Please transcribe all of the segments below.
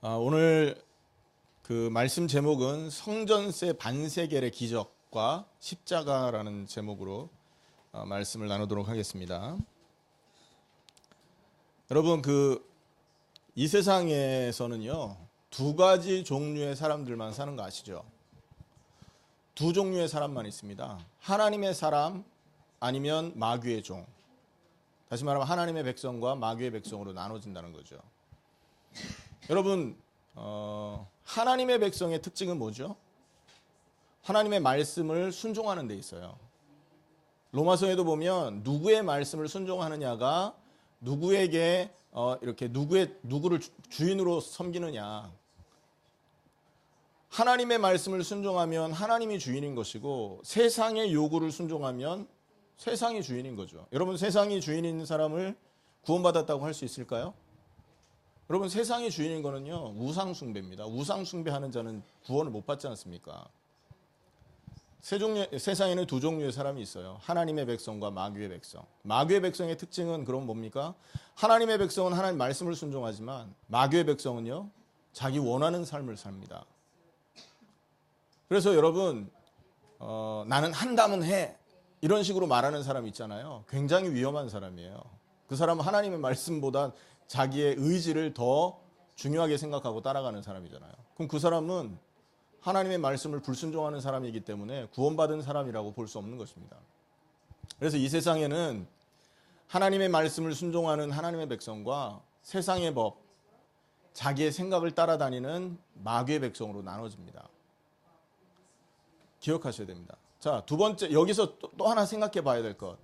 오늘 그 말씀 제목은 성전세 반세겔의 기적과 십자가라는 제목으로 말씀을 나누도록 하겠습니다. 여러분, 이 세상에서는요, 두 가지 종류의 사람들만 사는 거 아시죠? 두 종류의 사람만 있습니다. 하나님의 사람 아니면 마귀의 종. 다시 말하면 하나님의 백성과 마귀의 백성으로 나눠진다는 거죠. 여러분, 하나님의 백성의 특징은 뭐죠? 하나님의 말씀을 순종하는 데 있어요. 로마서에도 보면 누구의 말씀을 순종하느냐가 누구에게 이렇게 누구를 주인으로 섬기느냐. 하나님의 말씀을 순종하면 하나님이 주인인 것이고, 세상의 요구를 순종하면 세상이 주인인 거죠. 여러분, 세상이 주인인 사람을 구원받았다고 할 수 있을까요? 여러분, 세상이 주인인 거는요, 우상 숭배입니다. 우상 숭배하는 자는 구원을 못 받지 않습니까? 세상에는 두 종류의 사람이 있어요. 하나님의 백성과 마귀의 백성. 마귀의 백성의 특징은 그럼 뭡니까? 하나님의 백성은 하나님 말씀을 순종하지만 마귀의 백성은요, 자기 원하는 삶을 삽니다. 그래서 여러분, 나는 한다면 해, 이런 식으로 말하는 사람 있잖아요. 굉장히 위험한 사람이에요. 그 사람은 하나님의 말씀보다 자기의 의지를 더 중요하게 생각하고 따라가는 사람이잖아요. 그럼 그 사람은 하나님의 말씀을 불순종하는 사람이기 때문에 구원받은 사람이라고 볼 수 없는 것입니다. 그래서 이 세상에는 하나님의 말씀을 순종하는 하나님의 백성과 세상의 법, 자기의 생각을 따라다니는 마귀의 백성으로 나눠집니다. 기억하셔야 됩니다. 자, 두 번째, 여기서 또 하나 생각해 봐야 될 것.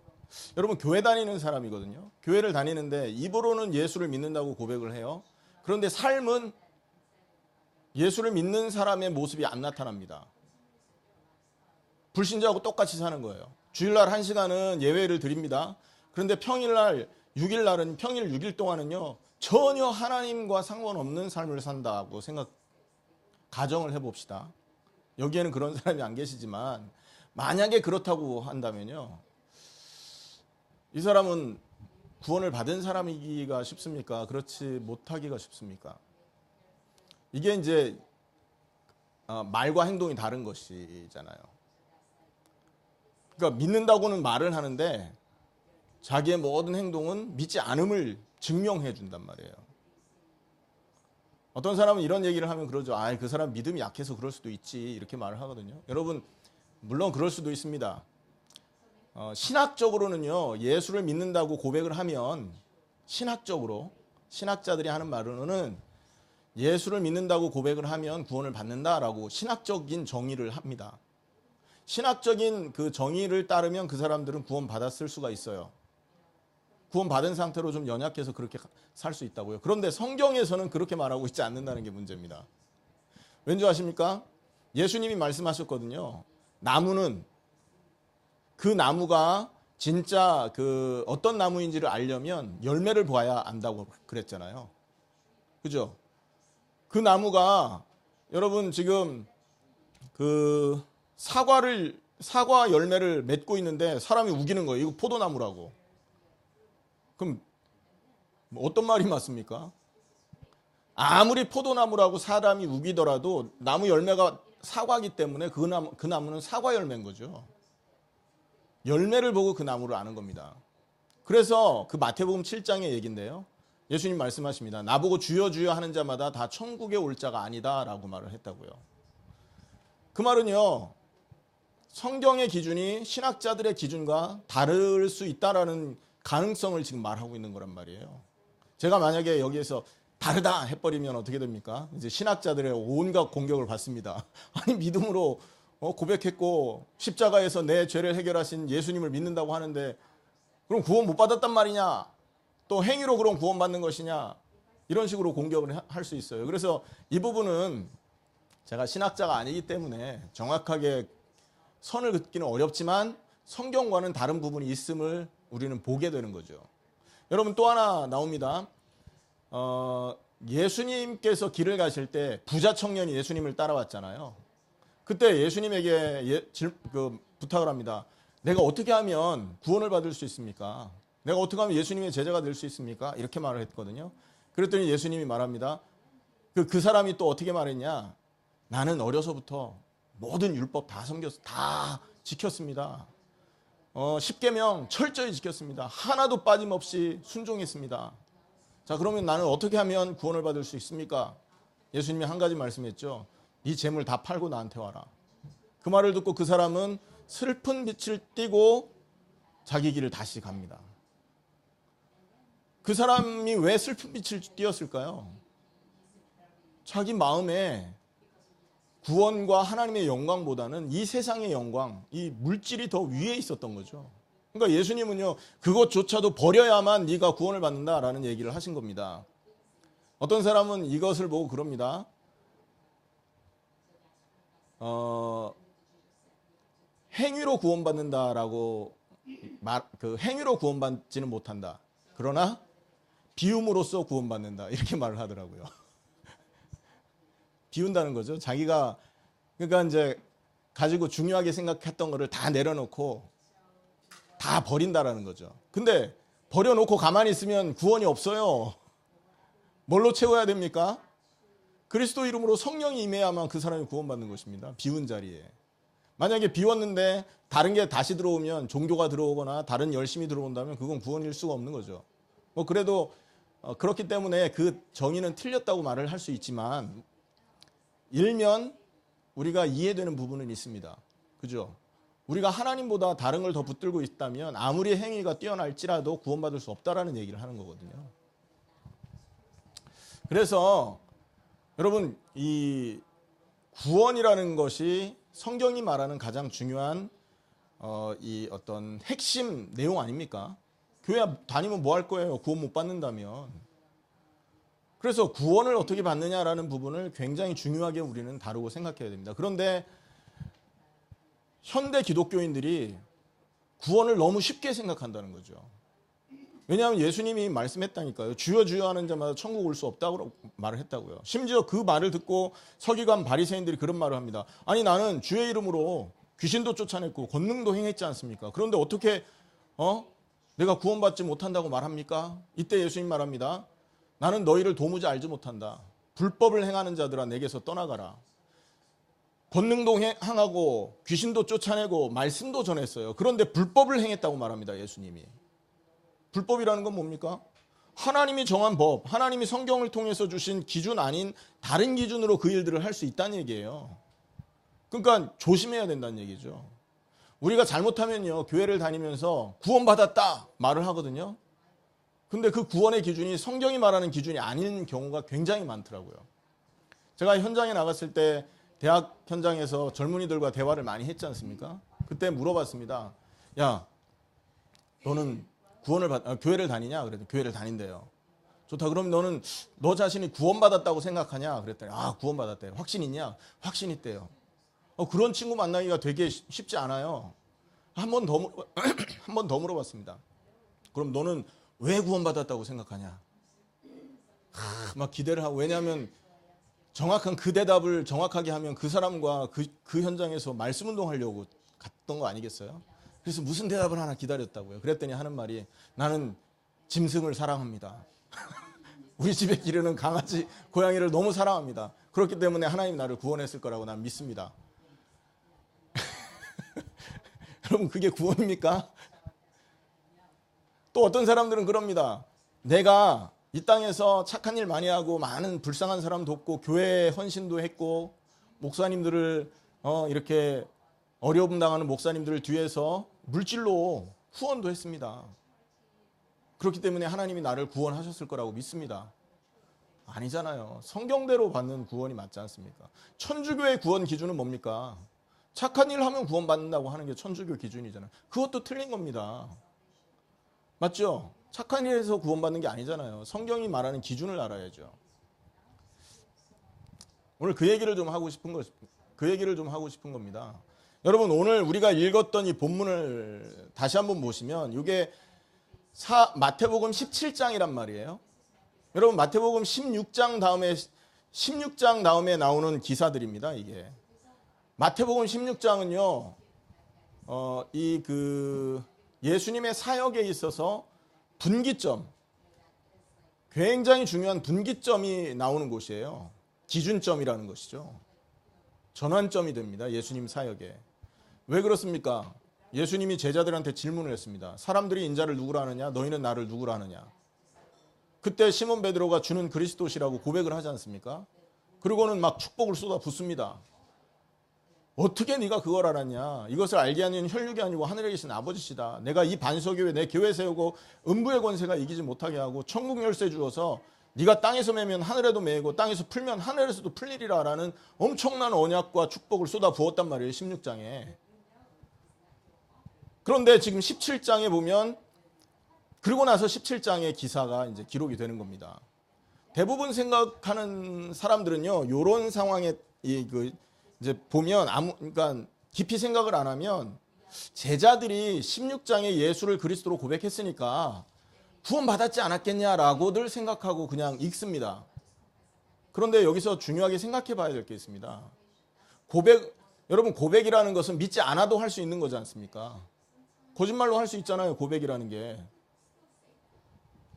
여러분, 교회 다니는 사람이거든요. 교회를 다니는데 입으로는 예수를 믿는다고 고백을 해요. 그런데 삶은 예수를 믿는 사람의 모습이 안 나타납니다. 불신자하고 똑같이 사는 거예요. 주일날 1시간은 예외를 드립니다. 그런데 평일날 6일날은 평일 6일 동안은요, 전혀 하나님과 상관없는 삶을 산다고 가정을 해봅시다. 여기에는 그런 사람이 안 계시지만 만약에 그렇다고 한다면요, 이 사람은 구원을 받은 사람이기가 쉽습니까? 그렇지 못하기가 쉽습니까? 이게 이제 말과 행동이 다른 것이잖아요. 그러니까 믿는다고는 말을 하는데 자기의 모든 행동은 믿지 않음을 증명해 준단 말이에요. 어떤 사람은 이런 얘기를 하면 그러죠. 그 사람 믿음이 약해서 그럴 수도 있지, 이렇게 말을 하거든요. 여러분, 물론 그럴 수도 있습니다. 신학적으로는요, 예수를 믿는다고 고백을 하면 신학자들이 하는 말로는 예수를 믿는다고 고백을 하면 구원을 받는다라고 신학적인 정의를 합니다. 신학적인 그 정의를 따르면 그 사람들은 구원받았을 수가 있어요. 구원받은 상태로 좀 연약해서 그렇게 살 수 있다고요. 그런데 성경에서는 그렇게 말하고 있지 않는다는 게 문제입니다. 왠지 아십니까? 예수님이 말씀하셨거든요. 그 나무가 진짜 어떤 나무인지를 알려면 열매를 봐야 안다고 그랬잖아요. 그죠? 그 나무가 여러분 지금 사과 열매를 맺고 있는데 사람이 우기는 거예요. 이거 포도나무라고. 그럼 어떤 말이 맞습니까? 아무리 포도나무라고 사람이 우기더라도 나무 열매가 사과이기 때문에 그 나무는 사과 열매인 거죠. 열매를 보고 그 나무를 아는 겁니다. 그래서 그 마태복음 7장의 얘기인데요, 예수님 말씀하십니다. 나보고 주여 주여 하는 자마다 다 천국에 올 자가 아니다 라고 말을 했다고요. 그 말은요, 성경의 기준이 신학자들의 기준과 다를 수 있다라는 가능성을 지금 말하고 있는 거란 말이에요. 제가 만약에 여기에서 다르다 해버리면 어떻게 됩니까? 이제 신학자들의 온갖 공격을 받습니다. 아니, 믿음으로 고백했고 십자가에서 내 죄를 해결하신 예수님을 믿는다고 하는데 그럼 구원 못 받았단 말이냐? 또 행위로 그럼 구원받는 것이냐? 이런 식으로 공격을 할 수 있어요. 그래서 이 부분은 제가 신학자가 아니기 때문에 정확하게 선을 긋기는 어렵지만 성경과는 다른 부분이 있음을 우리는 보게 되는 거죠. 여러분, 또 하나 나옵니다. 예수님께서 길을 가실 때 부자 청년이 예수님을 따라왔잖아요. 그때 예수님에게 부탁을 합니다. 내가 어떻게 하면 구원을 받을 수 있습니까? 내가 어떻게 하면 예수님의 제자가 될 수 있습니까? 이렇게 말을 했거든요. 그랬더니 예수님이 말합니다. 그 사람이 또 어떻게 말했냐? 나는 어려서부터 모든 율법 다 지켰습니다. 10계명 철저히 지켰습니다. 하나도 빠짐없이 순종했습니다. 자, 그러면 나는 어떻게 하면 구원을 받을 수 있습니까? 예수님이 한 가지 말씀했죠. 네 재물 다 팔고 나한테 와라. 그 말을 듣고 그 사람은 슬픈 빛을 띠고 자기 길을 다시 갑니다. 그 사람이 왜 슬픈 빛을 띄었을까요? 자기 마음에 구원과 하나님의 영광보다는 이 세상의 영광, 이 물질이 더 위에 있었던 거죠. 그러니까 예수님은요, 그것조차도 버려야만 네가 구원을 받는다라는 얘기를 하신 겁니다. 어떤 사람은 이것을 보고 그럽니다. 행위로 구원받는다라고 행위로 구원받지는 못한다. 그러나 비움으로써 구원받는다. 이렇게 말을 하더라고요. 비운다는 거죠. 자기가 그러니까 이제 가지고 중요하게 생각했던 거를 다 내려놓고 다 버린다라는 거죠. 근데 버려놓고 가만히 있으면 구원이 없어요. 뭘로 채워야 됩니까? 그리스도 이름으로 성령이 임해야만 그 사람이 구원받는 것입니다. 비운 자리에. 만약에 비웠는데 다른 게 다시 들어오면 종교가 들어오거나 다른 열심이 들어온다면 그건 구원일 수가 없는 거죠. 뭐 그래도 그렇기 때문에 그 정의는 틀렸다고 말을 할 수 있지만 일면 우리가 이해되는 부분은 있습니다. 그죠? 우리가 하나님보다 다른 걸 더 붙들고 있다면 아무리 행위가 뛰어날지라도 구원받을 수 없다라는 얘기를 하는 거거든요. 그래서 여러분 이 구원이라는 것이 성경이 말하는 가장 중요한 이 어떤 핵심 내용 아닙니까? 교회 다니면 뭐 할 거예요? 구원 못 받는다면. 그래서 구원을 어떻게 받느냐라는 부분을 굉장히 중요하게 우리는 다루고 생각해야 됩니다. 그런데 현대 기독교인들이 구원을 너무 쉽게 생각한다는 거죠. 왜냐하면 예수님이 말씀했다니까요. 주여 주여 하는 자마다 천국 올 수 없다고 말을 했다고요. 심지어 그 말을 듣고 서기관 바리새인들이 그런 말을 합니다. 아니 나는 주의 이름으로 귀신도 쫓아냈고 권능도 행했지 않습니까? 그런데 어떻게 내가 구원받지 못한다고 말합니까? 이때 예수님 말합니다. 나는 너희를 도무지 알지 못한다. 불법을 행하는 자들아 내게서 떠나가라. 권능도 행하고 귀신도 쫓아내고 말씀도 전했어요. 그런데 불법을 행했다고 말합니다. 예수님이. 불법이라는 건 뭡니까? 하나님이 정한 법, 하나님이 성경을 통해서 주신 기준 아닌 다른 기준으로 그 일들을 할 수 있다는 얘기예요. 그러니까 조심해야 된다는 얘기죠. 우리가 잘못하면요, 교회를 다니면서 구원받았다 말을 하거든요. 근데 그 구원의 기준이 성경이 말하는 기준이 아닌 경우가 굉장히 많더라고요. 제가 현장에 나갔을 때 대학 현장에서 젊은이들과 대화를 많이 했지 않습니까? 그때 물어봤습니다. 야, 너는 교회를 다니냐? 그랬더니 교회를 다닌대요. 좋다. 그럼 너는 너 자신이 구원받았다고 생각하냐? 그랬더니 구원받았대요. 확신 있냐? 확신 있대요. 그런 친구 만나기가 되게 쉽지 않아요. 한 번 더 물어봤습니다. 그럼 너는 왜 구원받았다고 생각하냐? 막 기대를 하고, 왜냐하면 정확한 그 대답을 정확하게 하면 그 사람과 그 현장에서 말씀 운동하려고 갔던 거 아니겠어요? 그래서 무슨 대답을 하나 기다렸다고요. 그랬더니 하는 말이 나는 짐승을 사랑합니다. 우리 집에 기르는 강아지, 고양이를 너무 사랑합니다. 그렇기 때문에 하나님 나를 구원했을 거라고 난 믿습니다. 여러분 그게 구원입니까? 또 어떤 사람들은 그럽니다. 내가 이 땅에서 착한 일 많이 하고 많은 불쌍한 사람 돕고 교회에 헌신도 했고 목사님들을 이렇게 어려움 당하는 목사님들을 뒤에서 물질로 후원도 했습니다. 그렇기 때문에 하나님이 나를 구원하셨을 거라고 믿습니다. 아니잖아요. 성경대로 받는 구원이 맞지 않습니까? 천주교의 구원 기준은 뭡니까? 착한 일 하면 구원받는다고 하는 게 천주교 기준이잖아요. 그것도 틀린 겁니다. 맞죠? 착한 일에서 구원받는 게 아니잖아요. 성경이 말하는 기준을 알아야죠. 오늘 그 얘기를 좀 하고 싶은 겁니다. 여러분 오늘 우리가 읽었던 이 본문을 다시 한번 보시면 이게 마태복음 17장이란 말이에요. 여러분 마태복음 16장 다음에 나오는 기사들입니다. 이게 마태복음 16장은요. 예수님의 사역에 있어서 분기점, 굉장히 중요한 분기점이 나오는 곳이에요. 기준점이라는 것이죠. 전환점이 됩니다. 예수님 사역에. 왜 그렇습니까? 예수님이 제자들한테 질문을 했습니다. 사람들이 인자를 누구라 하느냐? 너희는 나를 누구라 하느냐? 그때 시몬 베드로가 주는 그리스도시라고 고백을 하지 않습니까? 그리고는 막 축복을 쏟아 붓습니다. 어떻게 네가 그걸 알았냐? 이것을 알게 하는 혈육이 아니고 하늘에 계신 아버지시다. 내가 이 반석교회 내 교회 세우고 음부의 권세가 이기지 못하게 하고 천국 열쇠 주어서 네가 땅에서 매면 하늘에도 매고 땅에서 풀면 하늘에서도 풀리리라 라는 엄청난 언약과 축복을 쏟아 부었단 말이에요. 16장에. 그런데 지금 17장에 보면 그러고 나서 17장의 기사가 이제 기록이 되는 겁니다. 대부분 생각하는 사람들은요, 이런 상황에 이제 보면 그러니까 깊이 생각을 안 하면 제자들이 16장에 예수를 그리스도로 고백했으니까 구원받았지 않았겠냐라고들 생각하고 그냥 읽습니다. 그런데 여기서 중요하게 생각해 봐야 될 게 있습니다. 여러분 고백이라는 것은 믿지 않아도 할 수 있는 거지 않습니까? 거짓말로 할 수 있잖아요, 고백이라는 게.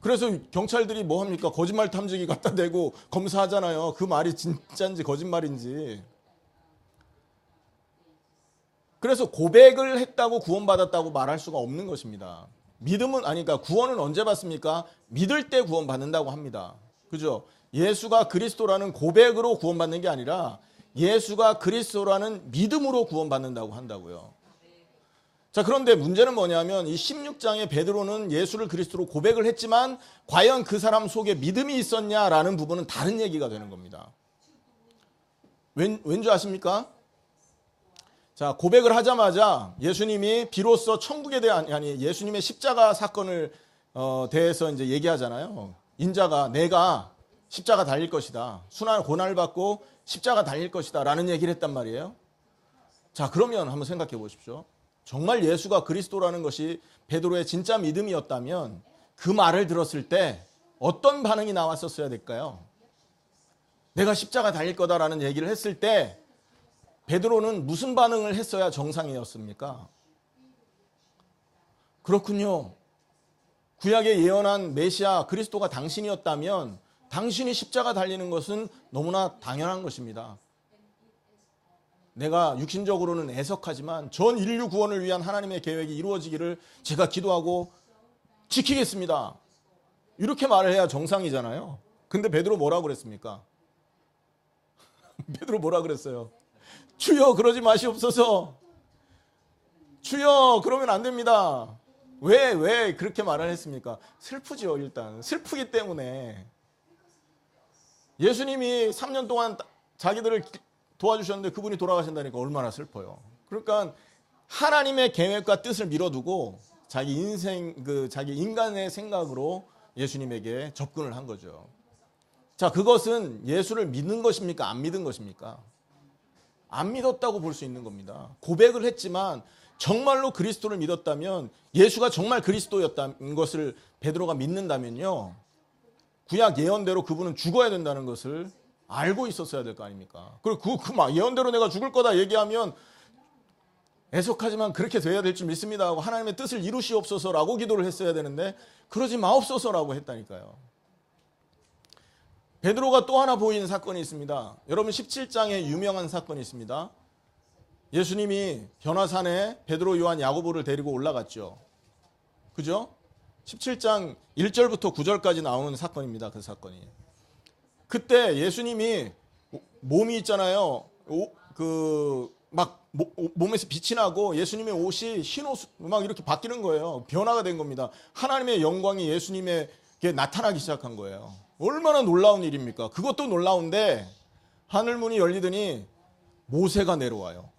그래서 경찰들이 뭐 합니까? 거짓말 탐지기 갖다 대고 검사하잖아요. 그 말이 진짜인지 거짓말인지. 그래서 고백을 했다고 구원받았다고 말할 수가 없는 것입니다. 믿음은 그러니까 구원은 언제 받습니까? 믿을 때 구원받는다고 합니다. 그죠? 예수가 그리스도라는 고백으로 구원받는 게 아니라 예수가 그리스도라는 믿음으로 구원받는다고 한다고요. 자, 그런데 문제는 뭐냐면 이 16장에 베드로는 예수를 그리스도로 고백을 했지만 과연 그 사람 속에 믿음이 있었냐라는 부분은 다른 얘기가 되는 겁니다. 왠지 아십니까? 자, 고백을 하자마자 예수님이 비로소 천국에 대한 예수님의 십자가 사건을 대해서 이제 얘기하잖아요. 인자가 내가 십자가 달릴 것이다. 순환 고난을 받고 십자가 달릴 것이다 라는 얘기를 했단 말이에요. 자, 그러면 한번 생각해 보십시오. 정말 예수가 그리스도라는 것이 베드로의 진짜 믿음이었다면 그 말을 들었을 때 어떤 반응이 나왔었어야 될까요? 내가 십자가 달릴 거다라는 얘기를 했을 때 베드로는 무슨 반응을 했어야 정상이었습니까? 그렇군요. 구약에 예언한 메시아 그리스도가 당신이었다면 당신이 십자가 달리는 것은 너무나 당연한 것입니다. 내가 육신적으로는 애석하지만 전 인류 구원을 위한 하나님의 계획이 이루어지기를 제가 기도하고 지키겠습니다. 이렇게 말을 해야 정상이잖아요. 근데 베드로 뭐라고 그랬습니까? 베드로 뭐라 그랬어요? 주여 그러지 마시옵소서. 주여 그러면 안 됩니다. 왜 그렇게 말을 했습니까? 슬프죠. 일단 슬프기 때문에. 예수님이 3년 동안 자기들을 도와주셨는데 그분이 돌아가신다니까 얼마나 슬퍼요. 그러니까 하나님의 계획과 뜻을 미뤄두고 자기 자기 인간의 생각으로 예수님에게 접근을 한 거죠. 자, 그것은 예수를 믿는 것입니까? 안 믿은 것입니까? 안 믿었다고 볼 수 있는 겁니다. 고백을 했지만 정말로 그리스도를 믿었다면, 예수가 정말 그리스도였다는 것을 베드로가 믿는다면요, 구약 예언대로 그분은 죽어야 된다는 것을 알고 있었어야 될 거 아닙니까? 그리고 그 예언대로 내가 죽을 거다 얘기하면 애석하지만 그렇게 돼야 될 줄 믿습니다 하고 하나님의 뜻을 이루시옵소서라고 기도를 했어야 되는데 그러지 마옵소서라고 했다니까요. 베드로가 또 하나 보이는 사건이 있습니다. 여러분 17장에 유명한 사건이 있습니다. 예수님이 변화산에 베드로, 요한, 야고보를 데리고 올라갔죠. 그죠? 17장 1절부터 9절까지 나오는 사건입니다. 그 사건이. 그때 예수님이 몸이 있잖아요. 몸에서 빛이 나고 예수님의 옷이 흰 옷 막 이렇게 바뀌는 거예요. 변화가 된 겁니다. 하나님의 영광이 예수님에게 나타나기 시작한 거예요. 얼마나 놀라운 일입니까? 그것도 놀라운데 하늘문이 열리더니 모세가 내려와요.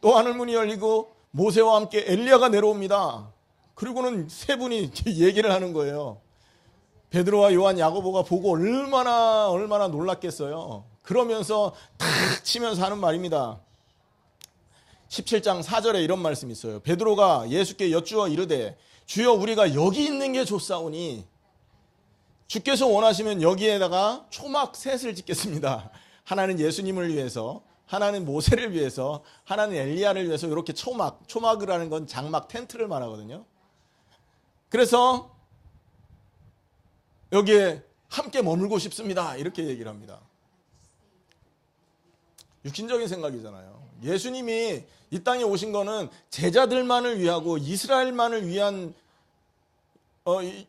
또 하늘문이 열리고 모세와 함께 엘리야가 내려옵니다. 그리고는 세 분이 얘기를 하는 거예요. 베드로와 요한, 야고보가 보고 얼마나 놀랐겠어요. 그러면서 탁 치면서 하는 말입니다. 17장 4절에 이런 말씀이 있어요. 베드로가 예수께 여쭈어 이르되 주여 우리가 여기 있는 게 좋사오니 주께서 원하시면 여기에다가 초막 셋을 짓겠습니다. 하나는 예수님을 위해서, 하나는 모세를 위해서, 하나는 엘리야를 위해서 이렇게 초막을 하는 건 장막 텐트를 말하거든요. 그래서 여기에 함께 머물고 싶습니다. 이렇게 얘기를 합니다. 육신적인 생각이잖아요. 예수님이 이 땅에 오신 거는 제자들만을 위하고 이스라엘만을 위한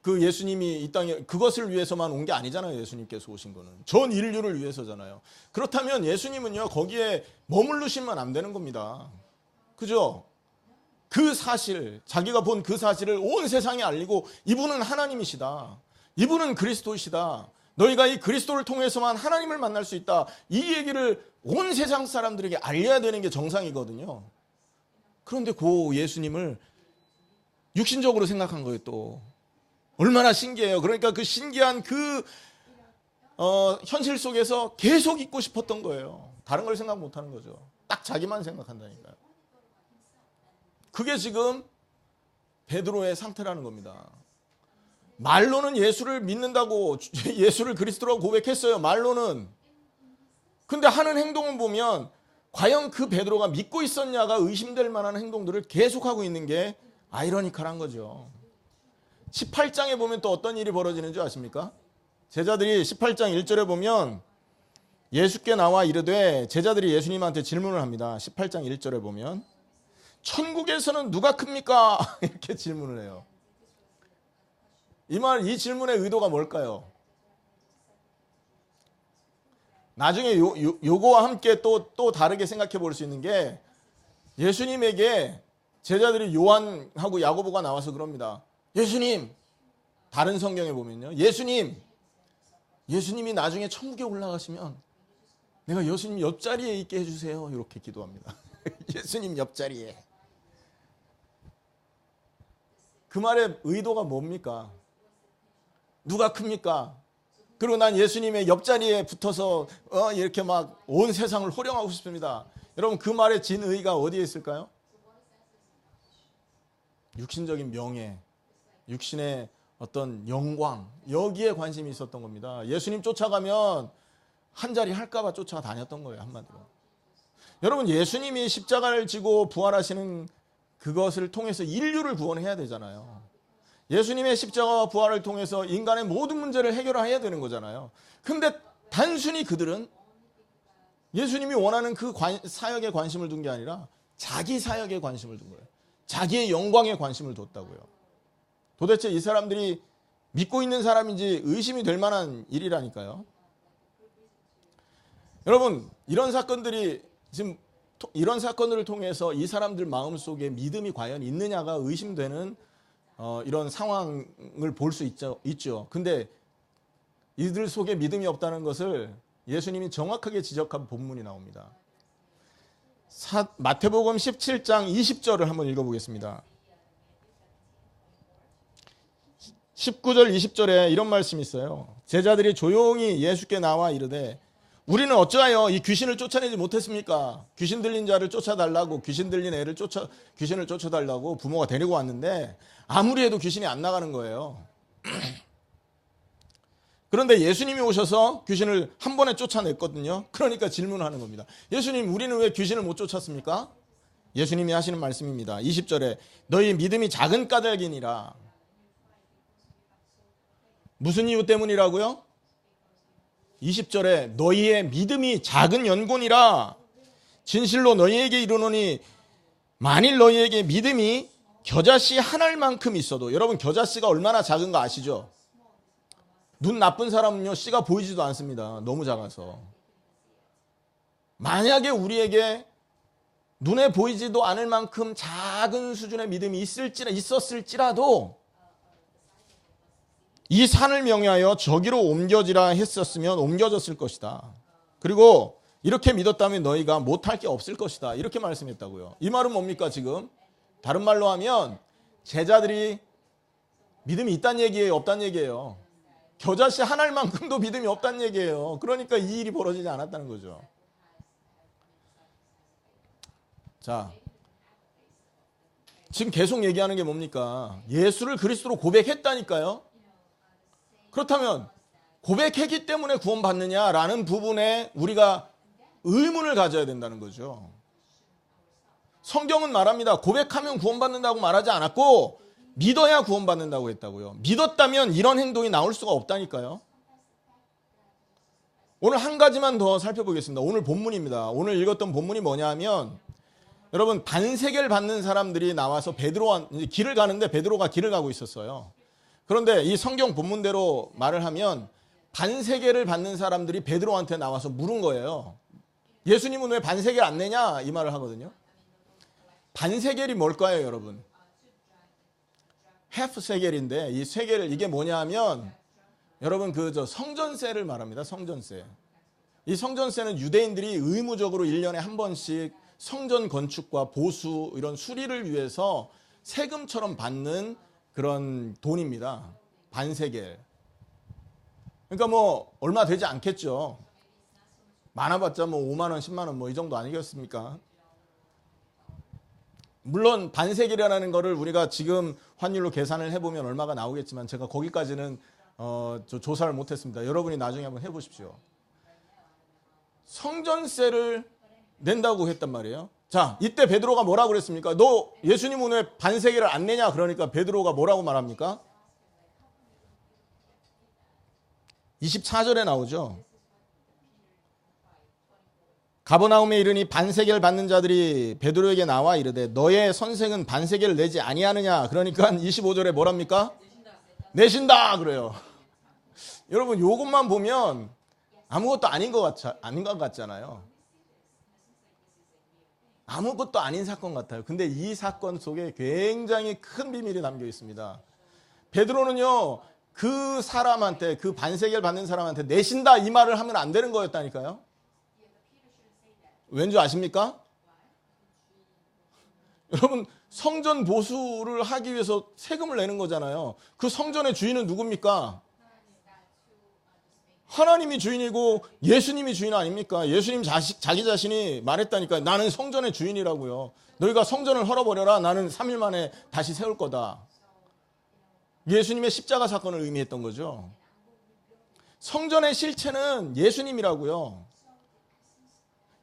그 예수님이 이 땅에 그것을 위해서만 온 게 아니잖아요. 예수님께서 오신 거는 전 인류를 위해서잖아요. 그렇다면 예수님은요 거기에 머물르시면 안 되는 겁니다. 그죠? 그 사실, 자기가 본 그 사실을 온 세상에 알리고 이분은 하나님이시다. 이분은 그리스도이시다. 너희가 이 그리스도를 통해서만 하나님을 만날 수 있다. 이 얘기를 온 세상 사람들에게 알려야 되는 게 정상이거든요. 그런데 그 예수님을 육신적으로 생각한 거예요. 또 얼마나 신기해요. 그러니까 그 신기한 그 현실 속에서 계속 있고 싶었던 거예요. 다른 걸 생각 못 하는 거죠. 딱 자기만 생각한다니까요. 그게 지금 베드로의 상태라는 겁니다. 말로는 예수를 믿는다고, 예수를 그리스도라고 고백했어요. 말로는. 근데 하는 행동은 보면 과연 그 베드로가 믿고 있었냐가 의심될 만한 행동들을 계속하고 있는 게 아이러니컬한 거죠. 18장에 보면 또 어떤 일이 벌어지는 줄 아십니까? 제자들이 18장 1절에 보면 예수께 나와 이르되, 제자들이 예수님한테 질문을 합니다. 18장 1절에 보면 천국에서는 누가 큽니까? 이렇게 질문을 해요. 이 질문의 의도가 뭘까요? 나중에 요거와 함께 또 다르게 생각해 볼 수 있는 게, 예수님에게 제자들이 요한하고 야고보가 나와서 그럽니다. 예수님, 다른 성경에 보면요, 예수님이 나중에 천국에 올라가시면 내가 예수님 옆자리에 있게 해주세요. 이렇게 기도합니다. 예수님 옆자리에. 그 말의 의도가 뭡니까? 누가 큽니까? 그리고 난 예수님의 옆자리에 붙어서 이렇게 막 온 세상을 호령하고 싶습니다. 여러분, 그 말의 진의가 어디에 있을까요? 육신적인 명예, 육신의 어떤 영광, 여기에 관심이 있었던 겁니다. 예수님 쫓아가면 한 자리 할까봐 쫓아다녔던 거예요, 한마디로. 여러분, 예수님이 십자가를 지고 부활하시는 그것을 통해서 인류를 구원해야 되잖아요. 예수님의 십자가와 부활을 통해서 인간의 모든 문제를 해결해야 되는 거잖아요. 근데 단순히 그들은 예수님이 원하는 그 사역에 관심을 둔 게 아니라 자기 사역에 관심을 둔 거예요. 자기의 영광에 관심을 뒀다고요. 도대체 이 사람들이 믿고 있는 사람인지 의심이 될 만한 일이라니까요. 여러분, 이런 사건들을 통해서 이 사람들 마음속에 믿음이 과연 있느냐가 의심되는 이런 상황을 볼 수 있죠. 근데 이들 속에 믿음이 없다는 것을 예수님이 정확하게 지적한 본문이 나옵니다. 마태복음 17장 20절을 한번 읽어보겠습니다. 19절 20절에 이런 말씀이 있어요. 제자들이 조용히 예수께 나와 이르되, 우리는 어찌하여 이 귀신을 쫓아내지 못했습니까? 귀신 들린 자를 쫓아달라고, 귀신 들린 애를 귀신을 쫓아달라고 부모가 데리고 왔는데 아무리 해도 귀신이 안 나가는 거예요. 그런데 예수님이 오셔서 귀신을 한 번에 쫓아냈거든요. 그러니까 질문하는 겁니다. 예수님, 우리는 왜 귀신을 못 쫓았습니까? 예수님이 하시는 말씀입니다. 20절에 너희 믿음이 작은 까닭이니라. 무슨 이유 때문이라고요? 20절에 너희의 믿음이 작은 연고니라. 진실로 너희에게 이르노니 만일 너희에게 믿음이 겨자씨 한 알만큼 있어도, 여러분 겨자씨가 얼마나 작은 거 아시죠? 눈 나쁜 사람은요 씨가 보이지도 않습니다. 너무 작아서. 만약에 우리에게 눈에 보이지도 않을 만큼 작은 수준의 믿음이 있었을지라도 이 산을 명하여 저기로 옮겨지라 했었으면 옮겨졌을 것이다. 그리고 이렇게 믿었다면 너희가 못할 게 없을 것이다. 이렇게 말씀했다고요. 이 말은 뭡니까 지금? 다른 말로 하면 제자들이 믿음이 있다는 얘기예요, 없다는 얘기예요? 겨자씨 한 알만큼도 믿음이 없다는 얘기예요. 그러니까 이 일이 벌어지지 않았다는 거죠. 자, 지금 계속 얘기하는 게 뭡니까? 예수를 그리스도로 고백했다니까요. 그렇다면 고백했기 때문에 구원받느냐라는 부분에 우리가 의문을 가져야 된다는 거죠. 성경은 말합니다. 고백하면 구원받는다고 말하지 않았고 믿어야 구원받는다고 했다고요. 믿었다면 이런 행동이 나올 수가 없다니까요. 오늘 한 가지만 더 살펴보겠습니다. 오늘 본문입니다. 오늘 읽었던 본문이 뭐냐면 여러분 반세계를 받는 사람들이 나와서 베드로한테 길을 가는데 베드로가 길을 가고 있었어요. 그런데 이 성경 본문대로 말을 하면 반세계를 받는 사람들이 베드로한테 나와서 물은 거예요. 예수님은 왜 반세계를 안 내냐? 이 말을 하거든요. 반세겔이 뭘까요, 여러분? half 세겔인데 이 세겔 이게 뭐냐 하면 여러분 성전세를 말합니다. 성전세. 이 성전세는 유대인들이 의무적으로 1년에 한 번씩 성전 건축과 보수 이런 수리를 위해서 세금처럼 받는 그런 돈입니다. 반세겔. 그러니까 뭐 얼마 되지 않겠죠. 많아봤자 뭐 5만 원, 10만 원 뭐 이 정도 아니겠습니까? 물론 반세겔이라는 거를 우리가 지금 환율로 계산을 해보면 얼마가 나오겠지만 제가 거기까지는 조사를 못했습니다. 여러분이 나중에 한번 해보십시오. 성전세를 낸다고 했단 말이에요. 자, 이때 베드로가 뭐라고 그랬습니까? 너 예수님은 왜 반세겔을 안 내냐? 그러니까 베드로가 뭐라고 말합니까? 24절에 나오죠. 가버나움에 이르니 반세겔 받는 자들이 베드로에게 나와 이르되 너의 선생은 반세겔을 내지 아니하느냐? 그러니까 25절에 뭐랍니까? 내신다 그래요. 여러분 요것만 보면 아무것도 아닌 것 같잖아요. 아무것도 아닌 사건 같아요. 근데 이 사건 속에 굉장히 큰 비밀이 담겨 있습니다. 베드로는요 그 사람한테 그 반세겔 받는 사람한테 내신다 이 말을 하면 안 되는 거였다니까요. 왠지 아십니까? 여러분 성전 보수를 하기 위해서 세금을 내는 거잖아요. 그 성전의 주인은 누굽니까? 하나님이 주인이고 예수님이 주인 아닙니까? 예수님 자기 자신이 말했다니까. 나는 성전의 주인이라고요. 너희가 성전을 헐어버려라. 나는 3일 만에 다시 세울 거다. 예수님의 십자가 사건을 의미했던 거죠. 성전의 실체는 예수님이라고요.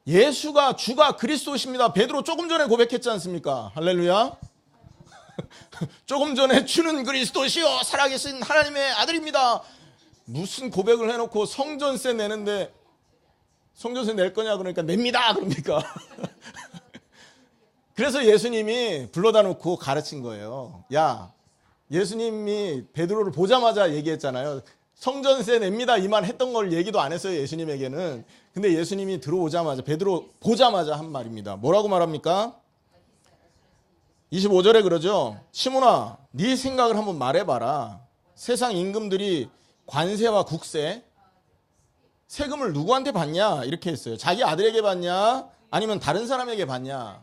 예수가 주가 그리스도십니다. 베드로 조금 전에 고백했지 않습니까? 할렐루야. 조금 전에 주는 그리스도시요 살아계신 하나님의 아들입니다. 무슨 고백을 해놓고 성전세 내는데 성전세 낼 거냐 그러니까 냅니다 그럽니까? 그래서 예수님이 불러다 놓고 가르친 거예요. 야, 예수님이 베드로를 보자마자 얘기했잖아요. 성전세 냅니다 이 말 했던 걸 얘기도 안 했어요. 예수님에게는. 근데 예수님이 들어오자마자 베드로 보자마자 한 말입니다. 뭐라고 말합니까? 25절에 그러죠. 시몬아 네 생각을 한번 말해봐라. 세상 임금들이 관세와 국세 세금을 누구한테 받냐 이렇게 했어요. 자기 아들에게 받냐 아니면 다른 사람에게 받냐.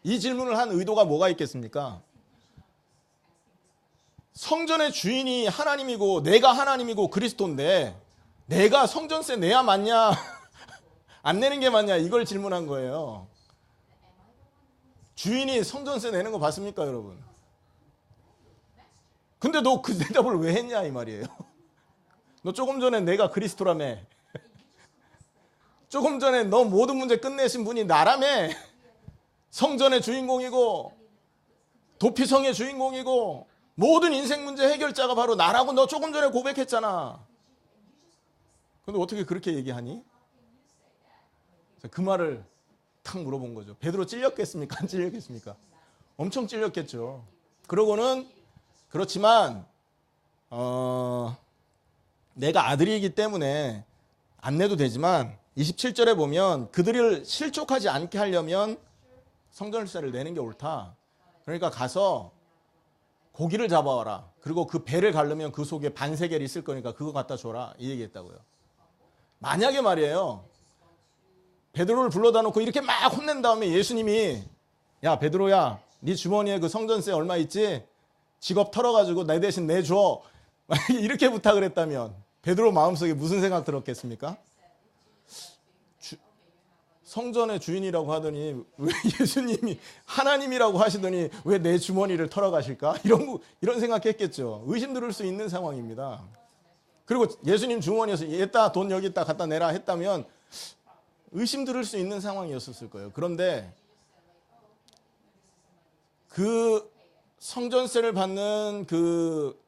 이 질문을 한 의도가 뭐가 있겠습니까? 성전의 주인이 하나님이고 내가 하나님이고 그리스도인데 내가 성전세 내야 맞냐 안 내는 게 맞냐 이걸 질문한 거예요. 주인이 성전세 내는 거 봤습니까 여러분? 근데 너 그 대답을 왜 했냐 이 말이에요. 너 조금 전에 내가 그리스도라며. 조금 전에 너 모든 문제 끝내신 분이 나라며. 성전의 주인공이고 도피성의 주인공이고 모든 인생 문제 해결자가 바로 나라고 너 조금 전에 고백했잖아. 근데 어떻게 그렇게 얘기하니? 그 말을 탁 물어본 거죠. 베드로 찔렸겠습니까? 안 찔렸겠습니까? 엄청 찔렸겠죠. 그러고는 그렇지만 내가 아들이기 때문에 안 내도 되지만 27절에 보면 그들을 실족하지 않게 하려면 성전세를 내는 게 옳다. 그러니까 가서 고기를 잡아와라. 그리고 그 배를 가르면 그 속에 반세겔이 있을 거니까 그거 갖다 줘라. 이 얘기했다고요. 만약에 말이에요. 베드로를 불러다 놓고 이렇게 막 혼낸 다음에 예수님이 야 베드로야 네 주머니에 그 성전세 얼마 있지? 직업 털어가지고 내 대신 내줘. 이렇게 부탁을 했다면 베드로 마음속에 무슨 생각 들었겠습니까? 성전의 주인이라고 하더니 왜 예수님이 하나님이라고 하시더니 왜 내 주머니를 털어가실까? 이런 생각했겠죠. 의심 들을 수 있는 상황입니다. 그리고 예수님 주머니에서 얘다 돈 여기 있다 갖다 내라 했다면 의심 들을 수 있는 상황이었을 거예요. 그런데 그 성전세를 받는 그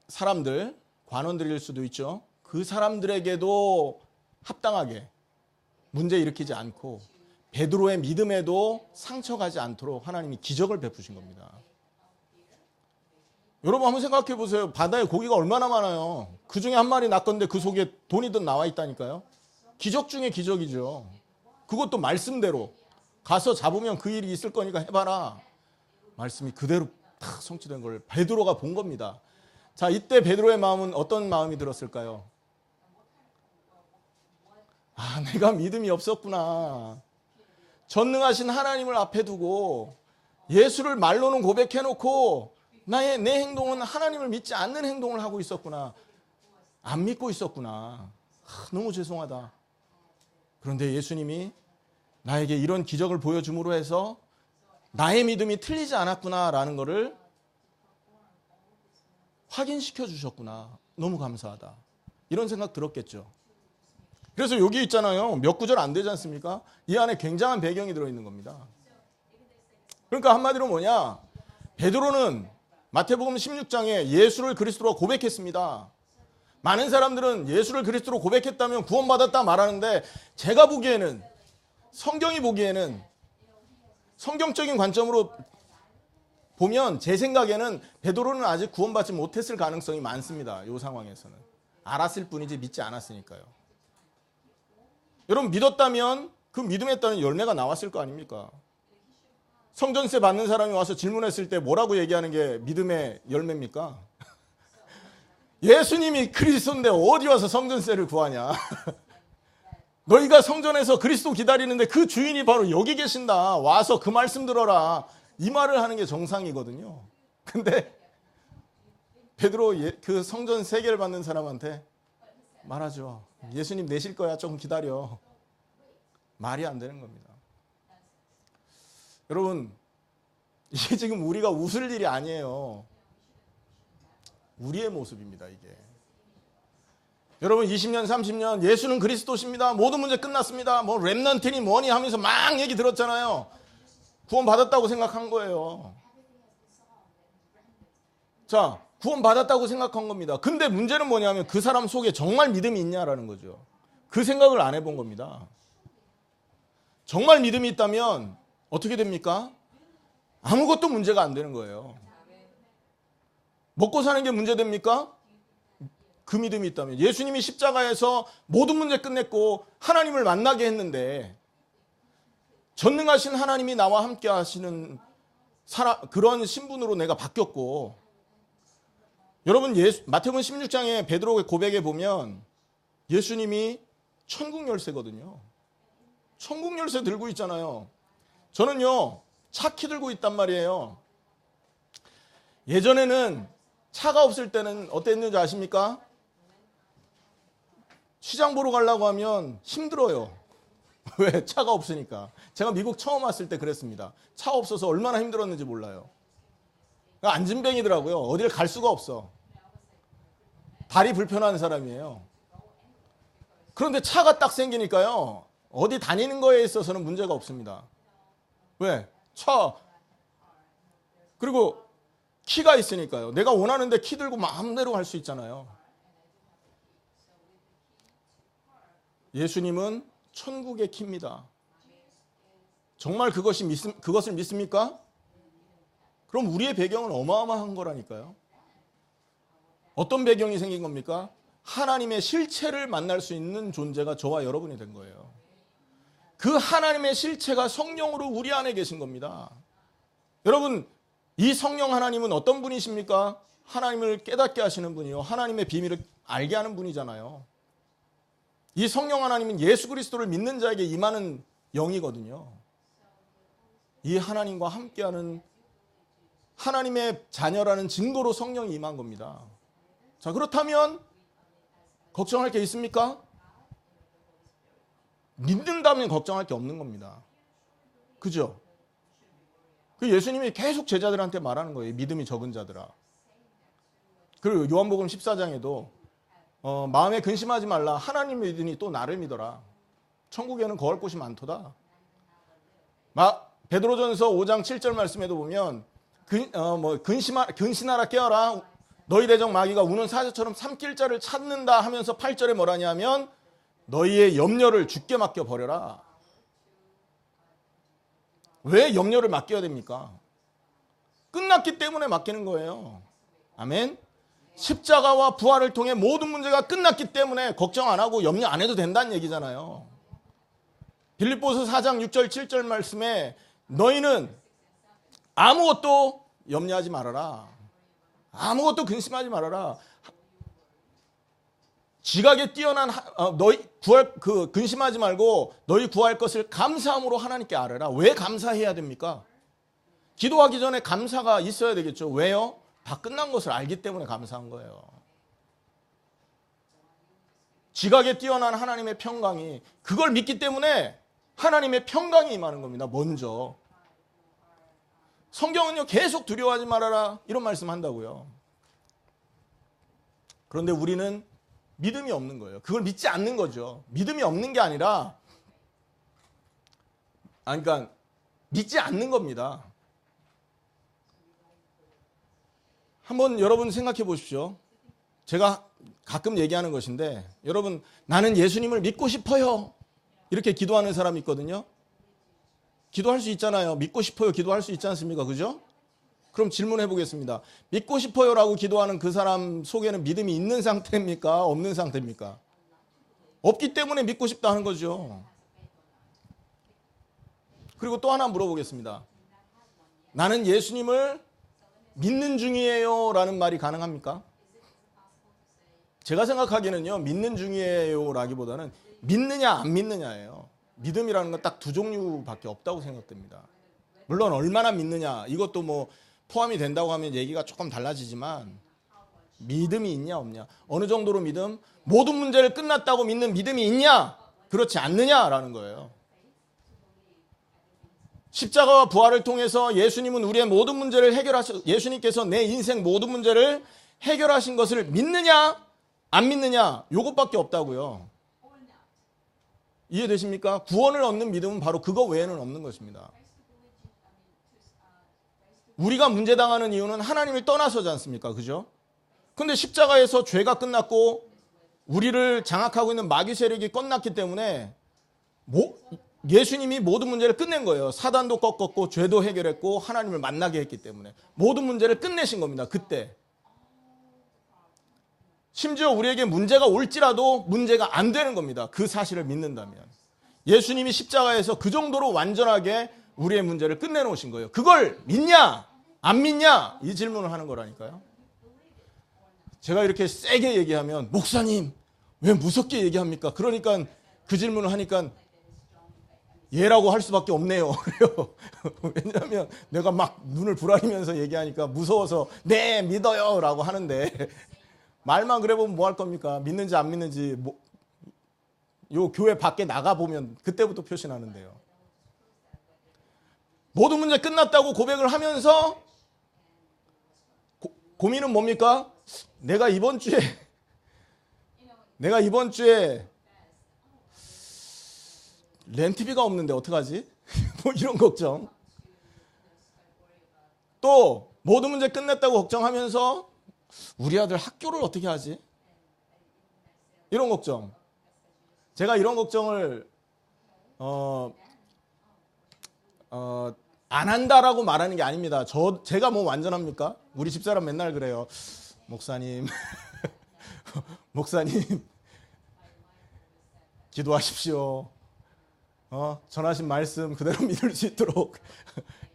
사람들, 관원들일 수도 있죠. 그 사람들에게도 합당하게 문제 일으키지 않고 베드로의 믿음에도 상처가지 않도록 하나님이 기적을 베푸신 겁니다. 여러분 한번 생각해 보세요. 바다에 고기가 얼마나 많아요. 그 중에 한 마리 낚았는데 그 속에 돈이든 나와 있다니까요. 기적 중에 기적이죠. 그것도 말씀대로 가서 잡으면 그 일이 있을 거니까 해봐라. 말씀이 그대로 탁 성취된 걸 베드로가 본 겁니다. 자, 이때 베드로의 마음은 어떤 마음이 들었을까요? 아, 내가 믿음이 없었구나. 전능하신 하나님을 앞에 두고 예수를 말로는 고백해놓고 내 행동은 하나님을 믿지 않는 행동을 하고 있었구나. 안 믿고 있었구나. 너무 죄송하다. 그런데 예수님이 나에게 이런 기적을 보여줌으로 해서 나의 믿음이 틀리지 않았구나라는 것을 확인시켜 주셨구나. 너무 감사하다. 이런 생각 들었겠죠. 그래서 여기 있잖아요. 몇 구절 안 되지 않습니까? 이 안에 굉장한 배경이 들어있는 겁니다. 그러니까 한마디로 뭐냐? 베드로는 마태복음 16장에 예수를 그리스도로 고백했습니다. 많은 사람들은 예수를 그리스도로 고백했다면 구원받았다 말하는데 제가 보기에는 성경이 보기에는 성경적인 관점으로 보면 제 생각에는 베드로는 아직 구원받지 못했을 가능성이 많습니다. 이 상황에서는. 알았을 뿐이지 믿지 않았으니까요. 여러분 믿었다면 그 믿음에 따른 열매가 나왔을 거 아닙니까? 성전세 받는 사람이 와서 질문했을 때 뭐라고 얘기하는 게 믿음의 열매입니까? 예수님이 그리스도인데 어디 와서 성전세를 구하냐? 너희가 성전에서 그리스도 기다리는데 그 주인이 바로 여기 계신다. 와서 그 말씀 들어라. 이 말을 하는 게 정상이거든요. 근데 베드로 그 성전 세계를 받는 사람한테 말하죠. 예수님 내실 거야. 조금 기다려. 말이 안 되는 겁니다. 여러분 이게 지금 우리가 웃을 일이 아니에요. 우리의 모습입니다. 이게. 여러분 20년 30년 예수는 그리스도십니다. 모든 문제 끝났습니다. 뭐 렘넌트니 뭐니 하면서 막 얘기 들었잖아요. 구원 받았다고 생각한 거예요. 자, 구원 받았다고 생각한 겁니다. 근데 문제는 뭐냐면 그 사람 속에 정말 믿음이 있냐라는 거죠. 그 생각을 안 해본 겁니다. 정말 믿음이 있다면 어떻게 됩니까? 아무것도 문제가 안 되는 거예요. 먹고 사는 게 문제됩니까? 그 믿음이 있다면. 예수님이 십자가에서 모든 문제 끝냈고 하나님을 만나게 했는데 전능하신 하나님이 나와 함께 하시는 그런 신분으로 내가 바뀌었고, 여러분 마태복음 16장에 베드로의 고백에 보면 예수님이 천국 열쇠거든요. 천국 열쇠 들고 있잖아요. 저는요 차키 들고 있단 말이에요. 예전에는 차가 없을 때는 어땠는지 아십니까? 시장 보러 가려고 하면 힘들어요. 왜? 차가 없으니까. 제가 미국 처음 왔을 때 그랬습니다. 차 없어서 얼마나 힘들었는지 몰라요. 안진뱅이더라고요. 어딜 갈 수가 없어. 다리 불편한 사람이에요. 그런데 차가 딱 생기니까요. 어디 다니는 거에 있어서는 문제가 없습니다. 왜? 차. 그리고 키가 있으니까요. 내가 원하는데 키 들고 마음대로 갈 수 있잖아요. 예수님은 천국의 키입니다. 정말 그것을 믿습니까? 그럼 우리의 배경은 어마어마한 거라니까요. 어떤 배경이 생긴 겁니까? 하나님의 실체를 만날 수 있는 존재가 저와 여러분이 된 거예요. 그 하나님의 실체가 성령으로 우리 안에 계신 겁니다. 여러분, 이 성령 하나님은 어떤 분이십니까? 하나님을 깨닫게 하시는 분이요. 하나님의 비밀을 알게 하는 분이잖아요. 이 성령 하나님은 예수 그리스도를 믿는 자에게 임하는 영이거든요. 이 하나님과 함께하는 하나님의 자녀라는 증거로 성령이 임한 겁니다. 자, 그렇다면 걱정할 게 있습니까? 믿는다면 걱정할 게 없는 겁니다. 그죠? 그 예수님이 계속 제자들한테 말하는 거예요. 믿음이 적은 자들아. 그리고 요한복음 14장에도 마음에 근심하지 말라. 하나님 믿으니 또 나를 믿어라. 천국에는 거할 곳이 많도다. 베드로전서 5장 7절 말씀에도 보면 근신하라 깨어라. 너희 대적 마귀가 우는 사자처럼 삼킬 자를 찾는다 하면서 8절에 뭐라냐면 너희의 염려를 주께 맡겨버려라. 왜 염려를 맡겨야 됩니까? 끝났기 때문에 맡기는 거예요. 아멘. 십자가와 부활을 통해 모든 문제가 끝났기 때문에 걱정 안 하고 염려 안 해도 된다는 얘기잖아요. 빌립보서 4장 6절 7절 말씀에 너희는 아무것도 염려하지 말아라. 아무것도 근심하지 말아라. 지각에 뛰어난 너희 구할 근심하지 말고 너희 구할 것을 감사함으로 하나님께 아뢰라. 왜 감사해야 됩니까? 기도하기 전에 감사가 있어야 되겠죠. 왜요? 다 끝난 것을 알기 때문에 감사한 거예요. 지각에 뛰어난 하나님의 평강이, 그걸 믿기 때문에 하나님의 평강이 임하는 겁니다. 먼저. 성경은요, 계속 두려워하지 말아라 이런 말씀 한다고요. 그런데 우리는 믿음이 없는 거예요. 그걸 믿지 않는 거죠. 믿음이 없는 게 아니라, 그러니까 믿지 않는 겁니다. 한번 여러분 생각해 보십시오. 제가 가끔 얘기하는 것인데, 여러분, 나는 예수님을 믿고 싶어요. 이렇게 기도하는 사람이 있거든요. 기도할 수 있잖아요. 믿고 싶어요. 기도할 수 있지 않습니까? 그죠? 그럼 질문해 보겠습니다. 믿고 싶어요라고 기도하는 그 사람 속에는 믿음이 있는 상태입니까? 없는 상태입니까? 없기 때문에 믿고 싶다 하는 거죠. 그리고 또 하나 물어보겠습니다. 나는 예수님을 믿는 중이에요 라는 말이 가능합니까? 제가 생각하기에는요, 믿는 중이에요 라기보다는 믿느냐 안 믿느냐예요. 믿음이라는 건 딱 두 종류밖에 없다고 생각됩니다. 물론 얼마나 믿느냐 이것도 뭐 포함이 된다고 하면 얘기가 조금 달라지지만, 믿음이 있냐 없냐, 어느 정도로 믿음, 모든 문제를 끝났다고 믿는 믿음이 있냐 그렇지 않느냐라는 거예요. 십자가와 부활을 통해서 예수님은 우리의 모든 문제를 예수님께서 내 인생 모든 문제를 해결하신 것을 믿느냐 안 믿느냐, 요것밖에 없다고요. 이해되십니까? 구원을 얻는 믿음은 바로 그거 외에는 없는 것입니다. 우리가 문제당하는 이유는 하나님을 떠나서지 않습니까? 그죠? 근데 십자가에서 죄가 끝났고 우리를 장악하고 있는 마귀 세력이 끝났기 때문에 예수님이 모든 문제를 끝낸 거예요. 사단도 꺾었고 죄도 해결했고 하나님을 만나게 했기 때문에 모든 문제를 끝내신 겁니다. 그때. 심지어 우리에게 문제가 올지라도 문제가 안 되는 겁니다. 그 사실을 믿는다면. 예수님이 십자가에서 그 정도로 완전하게 우리의 문제를 끝내놓으신 거예요. 그걸 믿냐 안 믿냐 이 질문을 하는 거라니까요. 제가 이렇게 세게 얘기하면 목사님 왜 무섭게 얘기합니까? 그러니까 그 질문을 하니까 예라고 할 수밖에 없네요. 그래요. 왜냐하면 내가 막 눈을 부라리면서 얘기하니까 무서워서 네 믿어요 라고 하는데, 말만 그래 보면 뭐 할 겁니까? 믿는지 안 믿는지 요 교회 밖에 나가보면 그때부터 표시나는데요. 모든 문제 끝났다고 고백을 하면서 고민은 뭡니까? 내가 이번 주에 렌트비가 없는데 어떡하지? 뭐 이런 걱정. 또 모든 문제 끝냈다고 걱정하면서 우리 아들 학교를 어떻게 하지? 이런 걱정. 제가 이런 걱정을 안 한다라고 말하는 게 아닙니다. 제가 뭐 완전합니까? 우리 집사람 맨날 그래요. 목사님 목사님 기도하십시오. 전하신 말씀 그대로 믿을 수 있도록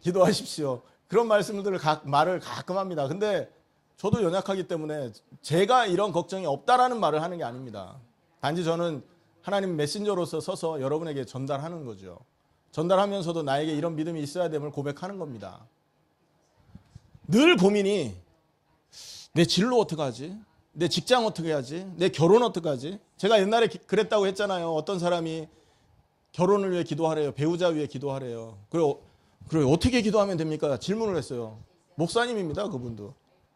기도하십시오. 그런 말씀들을 말을 가끔 합니다. 근데 저도 연약하기 때문에 제가 이런 걱정이 없다라는 말을 하는 게 아닙니다. 단지 저는 하나님 메신저로서 서서 여러분에게 전달하는 거죠. 전달하면서도 나에게 이런 믿음이 있어야 됨을 고백하는 겁니다. 늘 고민이 내 진로 어떻게 하지? 내 직장 어떻게 하지? 내 결혼 어떻게 하지? 제가 옛날에 그랬다고 했잖아요. 어떤 사람이 결혼을 위해 기도하래요. 배우자 위해 기도하래요. 그리고 어떻게 기도하면 됩니까? 질문을 했어요. 목사님입니다. 그분도.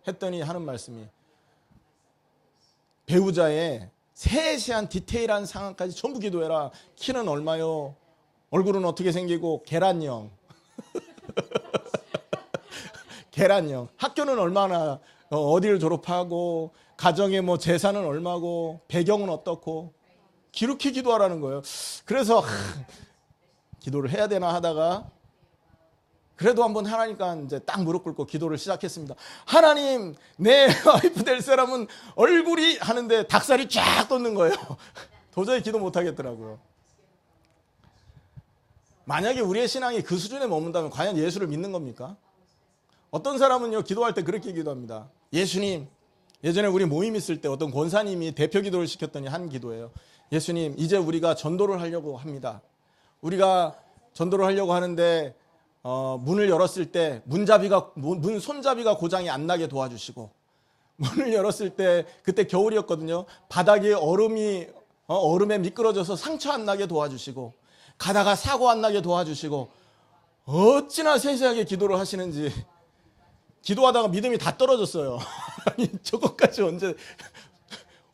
했더니 하는 말씀이 배우자의 세세한 디테일한 상황까지 전부 기도해라. 키는 얼마요? 얼굴은 어떻게 생기고 계란형. 계란형. 학교는 얼마나 어디를 졸업하고 가정의 뭐 재산은 얼마고 배경은 어떻고 그렇게 기도하라는 거예요. 그래서 기도를 해야 되나 하다가 그래도 한번 하나니까 이제 딱 무릎 꿇고 기도를 시작했습니다. 하나님, 내 와이프 될 사람은 얼굴이 하는데 닭살이 쫙 돋는 거예요. 도저히 기도 못 하겠더라고요. 만약에 우리의 신앙이 그 수준에 머문다면 과연 예수를 믿는 겁니까? 어떤 사람은요, 기도할 때 그렇게 기도합니다. 예수님, 예전에 우리 모임 있을 때 어떤 권사님이 대표 기도를 시켰더니 한 기도예요. 예수님, 이제 우리가 전도를 하려고 합니다. 우리가 전도를 하려고 하는데 문을 열었을 때 문 손잡이가 고장이 안 나게 도와주시고, 문을 열었을 때 그때 겨울이었거든요. 바닥에 얼음에 미끄러져서 상처 안 나게 도와주시고, 가다가 사고 안 나게 도와주시고, 어찌나 세세하게 기도를 하시는지 기도하다가 믿음이 다 떨어졌어요. 아니 저것까지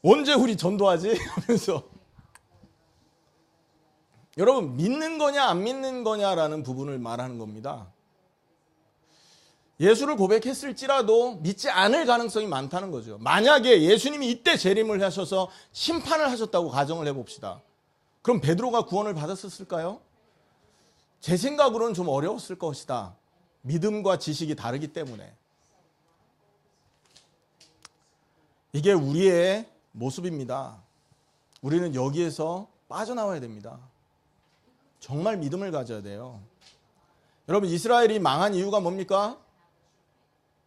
언제 우리 전도하지? 하면서. 여러분, 믿는 거냐 안 믿는 거냐라는 부분을 말하는 겁니다. 예수를 고백했을지라도 믿지 않을 가능성이 많다는 거죠. 만약에 예수님이 이때 재림을 하셔서 심판을 하셨다고 가정을 해봅시다. 그럼 베드로가 구원을 받았을까요? 제 생각으로는 좀 어려웠을 것이다. 믿음과 지식이 다르기 때문에. 이게 우리의 모습입니다. 우리는 여기에서 빠져나와야 됩니다. 정말 믿음을 가져야 돼요. 여러분, 이스라엘이 망한 이유가 뭡니까?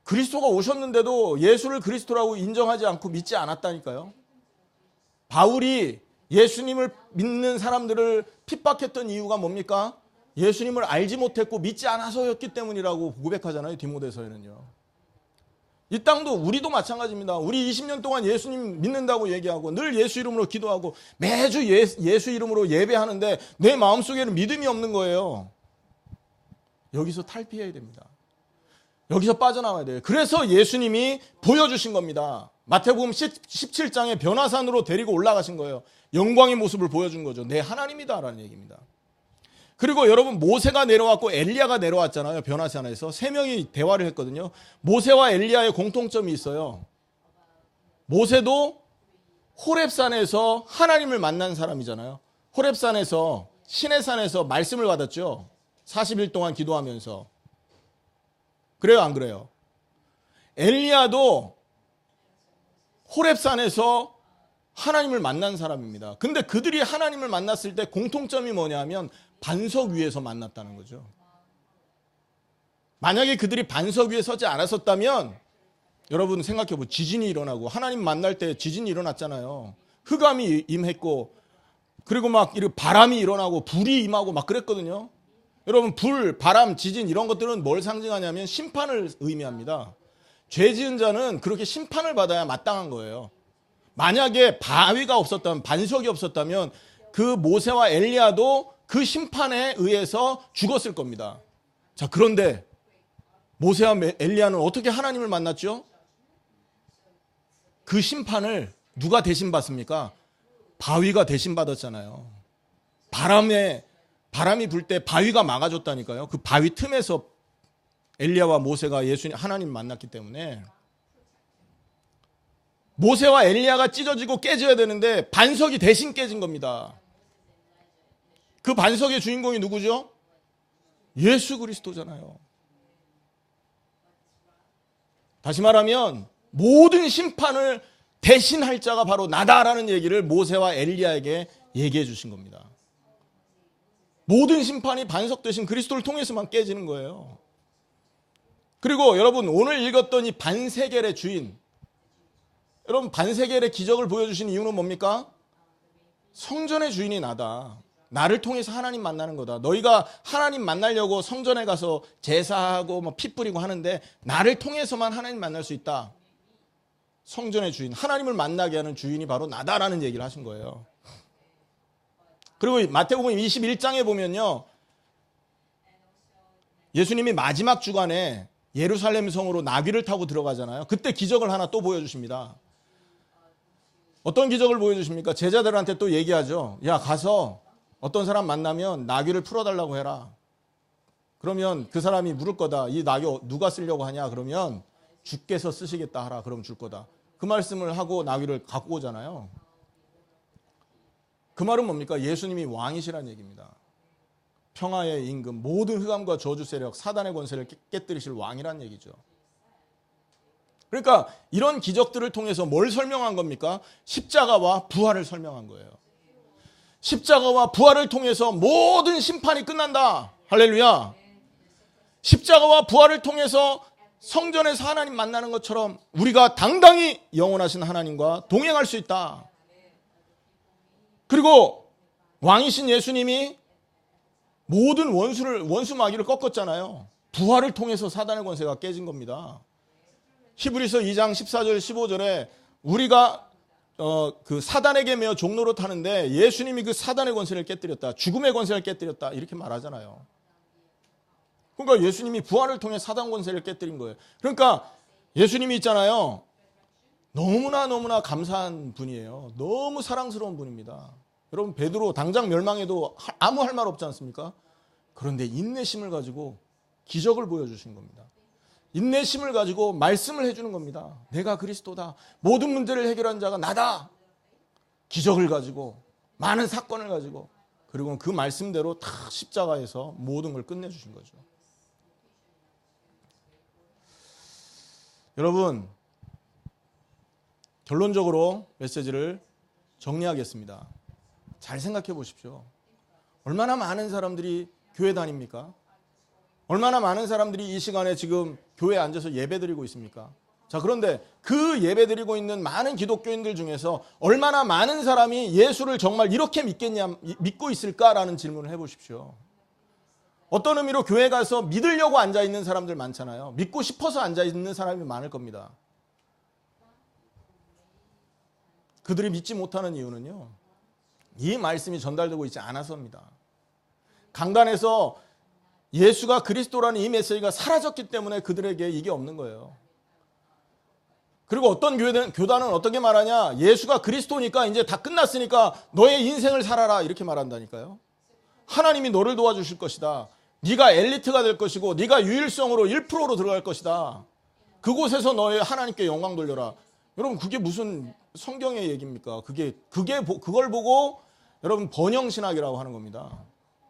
그리스도가 오셨는데도 예수를 그리스도라고 인정하지 않고 믿지 않았다니까요. 바울이 예수님을 믿는 사람들을 핍박했던 이유가 뭡니까? 예수님을 알지 못했고 믿지 않아서였기 때문이라고 고백하잖아요. 디모데서에는요. 이 땅도 우리도 마찬가지입니다. 우리 20년 동안 예수님 믿는다고 얘기하고 늘 예수 이름으로 기도하고 매주 예수 이름으로 예배하는데 내 마음속에는 믿음이 없는 거예요. 여기서 탈피해야 됩니다. 여기서 빠져나와야 돼요. 그래서 예수님이 보여주신 겁니다. 마태복음 17장에 변화산으로 데리고 올라가신 거예요. 영광의 모습을 보여준 거죠. 내 하나님이다 라는 얘기입니다. 그리고 여러분, 모세가 내려왔고 엘리야가 내려왔잖아요. 변화산에서 3명이 대화를 했거든요. 모세와 엘리야의 공통점이 있어요. 모세도 호렙산에서 하나님을 만난 사람이잖아요. 호렙산에서, 시내산에서 말씀을 받았죠. 40일 동안 기도하면서. 그래요, 안 그래요? 엘리야도 호렙산에서 하나님을 만난 사람입니다. 근데 그들이 하나님을 만났을 때 공통점이 뭐냐면 반석 위에서 만났다는 거죠. 만약에 그들이 반석 위에 서지 않았었다면 여러분 생각해보세요. 지진이 일어나고, 하나님 만날 때 지진이 일어났잖아요. 흑암이 임했고, 그리고 막 바람이 일어나고 불이 임하고 막 그랬거든요. 여러분, 불, 바람, 지진 이런 것들은 뭘 상징하냐면 심판을 의미합니다. 죄 지은 자는 그렇게 심판을 받아야 마땅한 거예요. 만약에 바위가 없었다면, 반석이 없었다면 그 모세와 엘리야도 그 심판에 의해서 죽었을 겁니다. 자, 그런데 모세와 엘리야는 어떻게 하나님을 만났죠? 그 심판을 누가 대신 받습니까? 바위가 대신 받았잖아요. 바람이 불 때 바위가 막아줬다니까요. 그 바위 틈에서 엘리야와 모세가 하나님 만났기 때문에. 모세와 엘리야가 찢어지고 깨져야 되는데 반석이 대신 깨진 겁니다. 그 반석의 주인공이 누구죠? 예수 그리스도잖아요. 다시 말하면 모든 심판을 대신할 자가 바로 나다라는 얘기를 모세와 엘리야에게 얘기해 주신 겁니다. 모든 심판이 반석 대신 그리스도를 통해서만 깨지는 거예요. 그리고 여러분, 오늘 읽었던 이 반세겔의 주인, 여러분, 반세겔의 기적을 보여주신 이유는 뭡니까? 성전의 주인이 나다. 나를 통해서 하나님 만나는 거다. 너희가 하나님 만나려고 성전에 가서 제사하고 피 뿌리고 하는데 나를 통해서만 하나님 만날 수 있다. 성전의 주인, 하나님을 만나게 하는 주인이 바로 나다라는 얘기를 하신 거예요. 그리고 마태복음 21장에 보면요, 예수님이 마지막 주간에 예루살렘 성으로 나귀를 타고 들어가잖아요. 그때 기적을 하나 또 보여주십니다. 어떤 기적을 보여주십니까? 제자들한테 또 얘기하죠. 야, 가서 어떤 사람 만나면 나귀를 풀어달라고 해라. 그러면 그 사람이 물을 거다. 이 나귀 누가 쓰려고 하냐? 그러면 주께서 쓰시겠다 하라. 그럼 줄 거다. 그 말씀을 하고 나귀를 갖고 오잖아요. 그 말은 뭡니까? 예수님이 왕이시란 얘기입니다. 평화의 임금, 모든 흑암과 저주 세력, 사단의 권세를 깨뜨리실 왕이란 얘기죠. 그러니까 이런 기적들을 통해서 뭘 설명한 겁니까? 십자가와 부활을 설명한 거예요. 십자가와 부활을 통해서 모든 심판이 끝난다. 할렐루야. 십자가와 부활을 통해서 성전에서 하나님 만나는 것처럼 우리가 당당히 영원하신 하나님과 동행할 수 있다. 그리고 왕이신 예수님이 모든 원수 마귀를 꺾었잖아요. 부활을 통해서 사단의 권세가 깨진 겁니다. 히브리서 2장 14절 15절에 우리가 그 사단에게 매어 종로로 타는데 예수님이 그 사단의 권세를 깨뜨렸다. 죽음의 권세를 깨뜨렸다. 이렇게 말하잖아요. 그러니까 예수님이 부활을 통해 사단 권세를 깨뜨린 거예요. 그러니까 예수님이 있잖아요. 너무나 감사한 분이에요. 너무 사랑스러운 분입니다. 여러분 베드로 당장 멸망해도 아무 할 말 없지 않습니까? 그런데 인내심을 가지고 기적을 보여주신 겁니다. 인내심을 가지고 말씀을 해주는 겁니다. 내가 그리스도다. 모든 문제를 해결한 자가 나다. 기적을 가지고 많은 사건을 가지고 그리고 그 말씀대로 다 십자가에서 모든 걸 끝내주신 거죠. 여러분 결론적으로 메시지를 정리하겠습니다. 잘 생각해 보십시오. 얼마나 많은 사람들이 교회 다닙니까? 얼마나 많은 사람들이 이 시간에 지금 교회에 앉아서 예배드리고 있습니까? 자, 그런데 그 예배드리고 있는 많은 기독교인들 중에서 얼마나 많은 사람이 예수를 정말 이렇게 믿고 있을까라는 질문을 해보십시오. 어떤 의미로 교회 가서 믿으려고 앉아있는 사람들 많잖아요. 믿고 싶어서 앉아있는 사람이 많을 겁니다. 그들이 믿지 못하는 이유는요, 이 말씀이 전달되고 있지 않아서입니다. 강단에서 예수가 그리스도라는 이 메시지가 사라졌기 때문에 그들에게 이게 없는 거예요. 그리고 어떤 교단은 어떻게 말하냐? 예수가 그리스도니까 이제 다 끝났으니까 너의 인생을 살아라 이렇게 말한다니까요. 하나님이 너를 도와주실 것이다. 네가 엘리트가 될 것이고 네가 유일성으로 1%로 들어갈 것이다. 그곳에서 너의 하나님께 영광 돌려라. 여러분 그게 무슨 성경의 얘기입니까? 그걸 보고 여러분 번영신학이라고 하는 겁니다.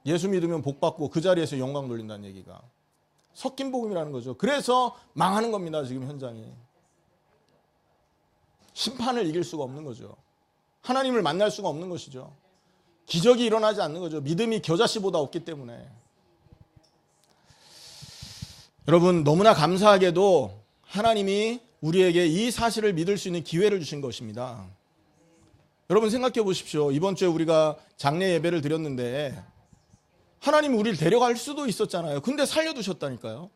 예수 믿으면 복 받고 그 자리에서 영광 돌린다는 얘기가 섞인 복음이라는 거죠. 그래서 망하는 겁니다. 지금 현장이. 심판을 이길 수가 없는 거죠. 하나님을 만날 수가 없는 것이죠. 기적이 일어나지 않는 거죠. 믿음이 겨자씨보다 없기 때문에. 여러분 너무나 감사하게도 하나님이 우리에게 이 사실을 믿을 수 있는 기회를 주신 것입니다. 여러분 생각해 보십시오. 이번 주에 우리가 장례 예배를 드렸는데 하나님이 우리를 데려갈 수도 있었잖아요. 근데 살려두셨다니까요.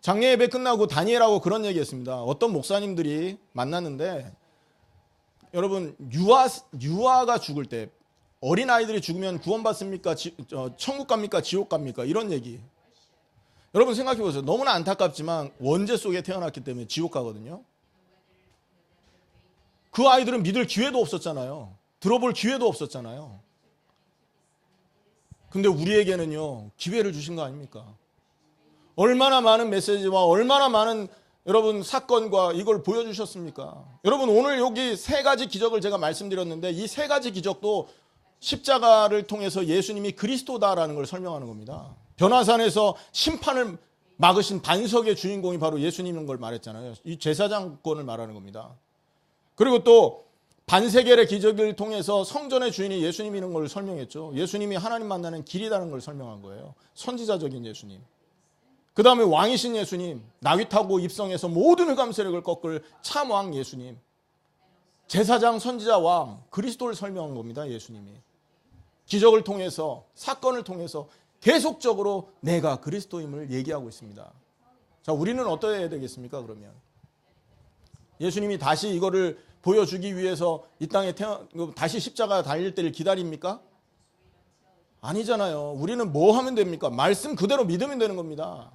장례 예배 끝나고 다니엘하고 그런 얘기했습니다. 어떤 목사님들이 만났는데 여러분 유아가 죽을 때 어린아이들이 죽으면 구원받습니까? 천국 갑니까? 지옥 갑니까? 이런 얘기. 여러분 생각해 보세요. 너무나 안타깝지만 원죄 속에 태어났기 때문에 지옥 가거든요. 그 아이들은 믿을 기회도 없었잖아요. 들어볼 기회도 없었잖아요. 근데 우리에게는요 기회를 주신 거 아닙니까? 얼마나 많은 메시지와 얼마나 많은 여러분 사건과 이걸 보여주셨습니까? 여러분 오늘 여기 세 가지 기적을 제가 말씀드렸는데 이 세 가지 기적도 십자가를 통해서 예수님이 그리스도다라는 걸 설명하는 겁니다. 변화산에서 심판을 막으신 반석의 주인공이 바로 예수님인 걸 말했잖아요. 이 제사장권을 말하는 겁니다. 그리고 또 반세겔의 기적을 통해서 성전의 주인이 예수님이라는 걸 설명했죠. 예수님이 하나님 만나는 길이라는 걸 설명한 거예요. 선지자적인 예수님. 그 다음에 왕이신 예수님, 나귀 타고 입성해서 모든 흑암 세력을 꺾을 참왕 예수님. 제사장, 선지자, 왕, 그리스도를 설명한 겁니다. 예수님이. 기적을 통해서, 사건을 통해서 계속적으로 내가 그리스도임을 얘기하고 있습니다. 자, 우리는 어떠해야 되겠습니까? 그러면 예수님이 다시 이거를 보여주기 위해서 이 땅에 다시 십자가 달릴 때를 기다립니까? 아니잖아요. 우리는 뭐 하면 됩니까? 말씀 그대로 믿으면 되는 겁니다.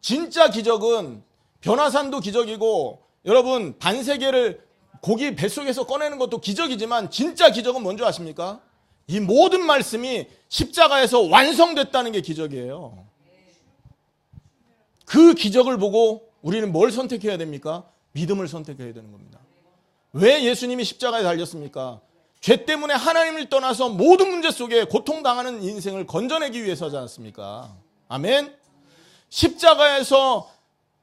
진짜 기적은 변화산도 기적이고 여러분 반세계를 고기 뱃속에서 꺼내는 것도 기적이지만 진짜 기적은 뭔지 아십니까? 이 모든 말씀이 십자가에서 완성됐다는 게 기적이에요. 그 기적을 보고 우리는 뭘 선택해야 됩니까? 믿음을 선택해야 되는 겁니다. 왜 예수님이 십자가에 달렸습니까? 죄 때문에 하나님을 떠나서 모든 문제 속에 고통당하는 인생을 건져내기 위해서지 않습니까? 아멘. 십자가에서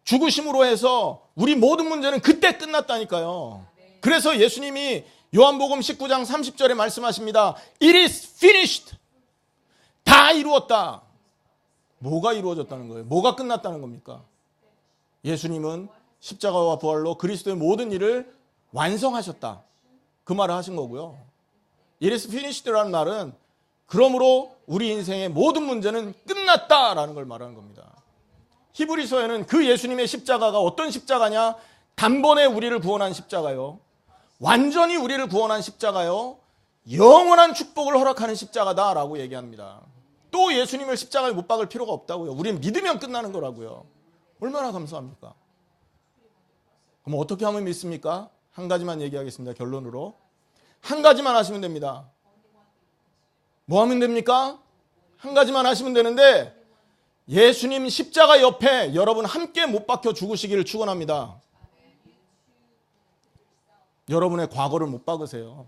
죽으심으로 해서 우리 모든 문제는 그때 끝났다니까요. 그래서 예수님이 요한복음 19장 30절에 말씀하십니다. It is finished. 다 이루었다. 뭐가 이루어졌다는 거예요? 뭐가 끝났다는 겁니까? 예수님은 십자가와 부활로 그리스도의 모든 일을 완성하셨다. 그 말을 하신 거고요. It is finished라는 말은 그러므로 우리 인생의 모든 문제는 끝났다라는 걸 말하는 겁니다. 히브리서에는 그 예수님의 십자가가 어떤 십자가냐? 단번에 우리를 구원한 십자가요. 완전히 우리를 구원한 십자가요. 영원한 축복을 허락하는 십자가다라고 얘기합니다. 또 예수님을 십자가에 못 박을 필요가 없다고요. 우리는 믿으면 끝나는 거라고요. 얼마나 감사합니까? 그럼 어떻게 하면 믿습니까? 한 가지만 얘기하겠습니다. 결론으로. 한 가지만 하시면 됩니다. 뭐 하면 됩니까? 한 가지만 하시면 되는데 예수님 십자가 옆에 여러분 함께 못 박혀 죽으시기를 축원합니다. 여러분의 과거를 못 박으세요.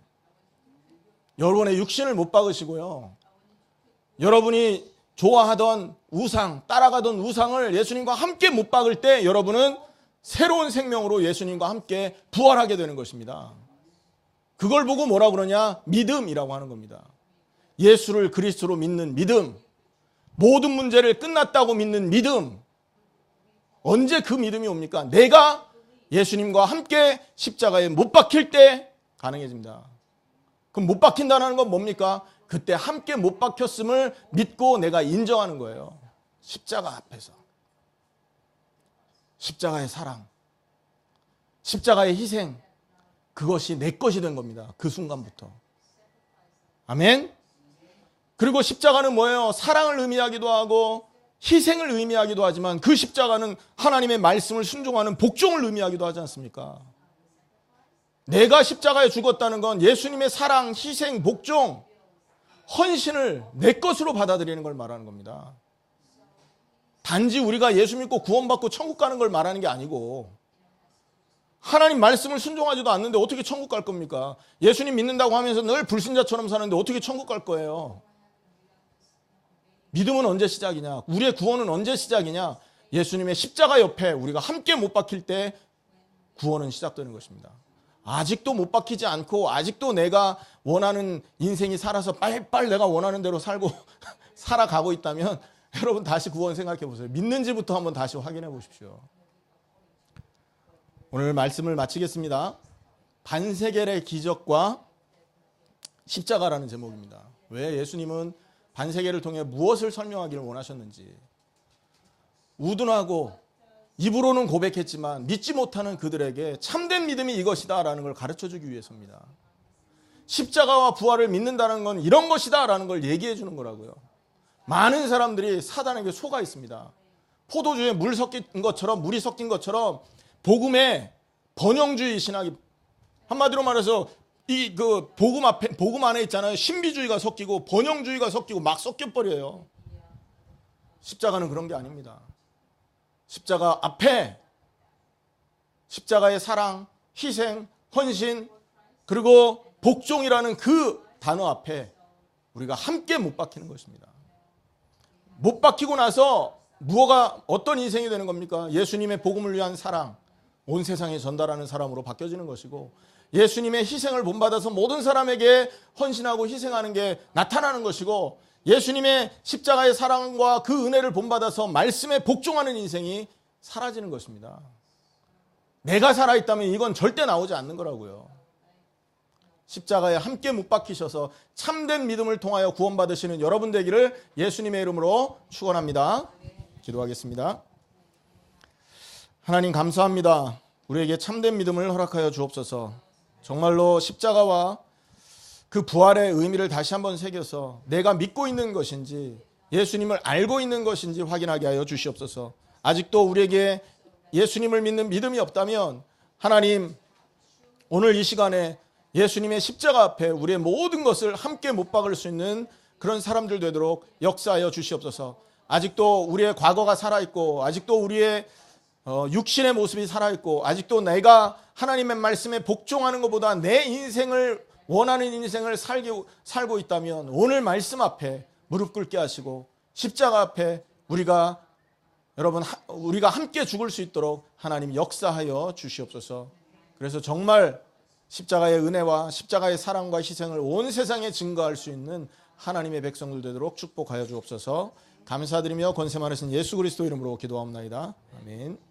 여러분의 육신을 못 박으시고요. 여러분이 좋아하던 우상, 따라가던 우상을 예수님과 함께 못 박을 때 여러분은 새로운 생명으로 예수님과 함께 부활하게 되는 것입니다. 그걸 보고 뭐라 그러냐? 믿음이라고 하는 겁니다. 예수를 그리스도로 믿는 믿음. 모든 문제를 끝났다고 믿는 믿음. 언제 그 믿음이 옵니까? 내가 예수님과 함께 십자가에 못 박힐 때 가능해집니다. 그럼 못 박힌다는 건 뭡니까? 그때 함께 못 박혔음을 믿고 내가 인정하는 거예요. 십자가 앞에서. 십자가의 사랑, 십자가의 희생, 그것이 내 것이 된 겁니다. 그 순간부터. 아멘? 그리고 십자가는 뭐예요? 사랑을 의미하기도 하고 희생을 의미하기도 하지만 그 십자가는 하나님의 말씀을 순종하는 복종을 의미하기도 하지 않습니까? 내가 십자가에 죽었다는 건 예수님의 사랑, 희생, 복종, 헌신을 내 것으로 받아들이는 걸 말하는 겁니다. 단지 우리가 예수 믿고 구원받고 천국 가는 걸 말하는 게 아니고 하나님 말씀을 순종하지도 않는데 어떻게 천국 갈 겁니까? 예수님 믿는다고 하면서 늘 불신자처럼 사는데 어떻게 천국 갈 거예요? 믿음은 언제 시작이냐? 우리의 구원은 언제 시작이냐? 예수님의 십자가 옆에 우리가 함께 못 박힐 때 구원은 시작되는 것입니다. 아직도 못 박히지 않고 아직도 내가 원하는 인생이 살아서 빨리빨리 내가 원하는 대로 살고 살아가고 있다면 여러분 다시 구원 생각해 보세요. 믿는지부터 한번 다시 확인해 보십시오. 오늘 말씀을 마치겠습니다. 반세겔의 기적과 십자가라는 제목입니다. 왜 예수님은 반세겔을 통해 무엇을 설명하기를 원하셨는지, 우둔하고 입으로는 고백했지만 믿지 못하는 그들에게 참된 믿음이 이것이다 라는 걸 가르쳐주기 위해서입니다. 십자가와 부활을 믿는다는 건 이런 것이다 라는 걸 얘기해 주는 거라고요. 많은 사람들이 사단에게 속아 있습니다. 포도주에 물이 섞인 것처럼 복음에 번영주의 신학이, 한마디로 말해서 이 그 복음 안에 있잖아요. 신비주의가 섞이고 번영주의가 섞이고 막 섞여 버려요. 십자가는 그런 게 아닙니다. 십자가 앞에 십자가의 사랑, 희생, 헌신, 그리고 복종이라는 그 단어 앞에 우리가 함께 못 박히는 것입니다. 못 박히고 나서 어떤 인생이 되는 겁니까? 예수님의 복음을 위한 사랑, 온 세상에 전달하는 사람으로 바뀌어지는 것이고, 예수님의 희생을 본받아서 모든 사람에게 헌신하고 희생하는 게 나타나는 것이고, 예수님의 십자가의 사랑과 그 은혜를 본받아서 말씀에 복종하는 인생이 사라지는 것입니다. 내가 살아있다면 이건 절대 나오지 않는 거라고요. 십자가에 함께 못 박히셔서 참된 믿음을 통하여 구원받으시는 여러분 되기를 예수님의 이름으로 축원합니다. 기도하겠습니다. 하나님 감사합니다. 우리에게 참된 믿음을 허락하여 주옵소서. 정말로 십자가와 그 부활의 의미를 다시 한번 새겨서 내가 믿고 있는 것인지 예수님을 알고 있는 것인지 확인하게 하여 주시옵소서. 아직도 우리에게 예수님을 믿는 믿음이 없다면 하나님 오늘 이 시간에 예수님의 십자가 앞에 우리의 모든 것을 함께 못 박을 수 있는 그런 사람들 되도록 역사하여 주시옵소서. 아직도 우리의 과거가 살아있고 아직도 우리의 육신의 모습이 살아있고 아직도 내가 하나님의 말씀에 복종하는 것보다 내 인생을 원하는 인생을 살고 있다면 오늘 말씀 앞에 무릎 꿇게 하시고 십자가 앞에 우리가 함께 죽을 수 있도록 하나님 역사하여 주시옵소서. 그래서 정말 십자가의 은혜와 십자가의 사랑과 희생을 온 세상에 증거할 수 있는 하나님의 백성들 되도록 축복하여 주옵소서. 감사드리며 권세 많으신 예수 그리스도 이름으로 기도하옵나이다. 아멘.